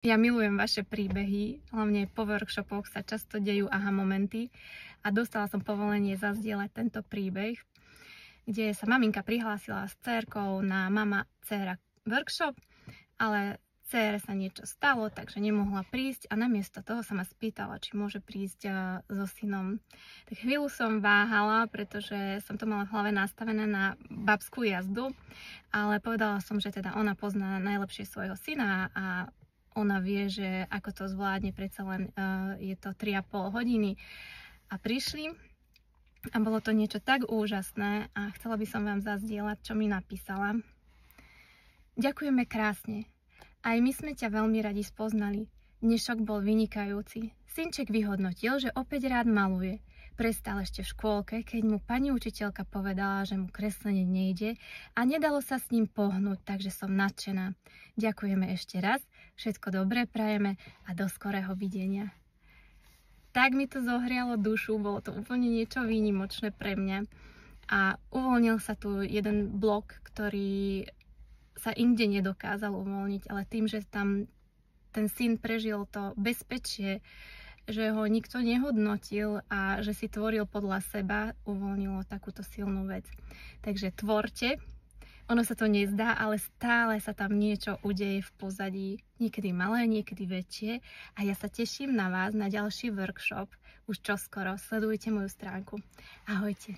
Ja milujem vaše príbehy, hlavne po workshopoch sa často dejú aha momenty a dostala som povolenie zazdieľať tento príbeh, kde sa maminka prihlásila s dcérkou na mama-dcéra workshop, ale dcére sa niečo stalo, takže nemohla prísť a namiesto toho sa ma spýtala, či môže prísť so synom. Tak chvíľu som váhala, pretože som to mala v hlave nastavené na babskú jazdu, ale povedala som, že teda ona pozná najlepšie svojho syna a ona vie, že ako to zvládne, predsa len je to 3,5 hodiny. A prišli a bolo to niečo tak úžasné a chcela by som vám zazdieľať, čo mi napísala. Ďakujeme krásne. Aj my sme ťa veľmi radi spoznali. Dnešok bol vynikajúci. Synček vyhodnotil, že opäť rád maluje. Prestal ešte v škôlke, keď mu pani učiteľka povedala, že mu kreslenie nejde a nedalo sa s ním pohnúť, takže som nadšená. Ďakujeme ešte raz, všetko dobré prajeme a do skorého videnia. Tak mi to zohrialo dušu, bolo to úplne niečo výnimočné pre mňa a uvoľnil sa tu jeden blok, ktorý sa inde nedokázal uvoľniť, ale tým, že tam ten syn prežil to bezpečie, že ho nikto nehodnotil a že si tvoril podľa seba, uvoľnilo takúto silnú vec. Takže tvorte, ono sa to nezdá, ale stále sa tam niečo udeje v pozadí, niekedy malé, niekedy väčšie a ja sa teším na vás na ďalší workshop, už čoskoro, sledujte moju stránku. Ahojte.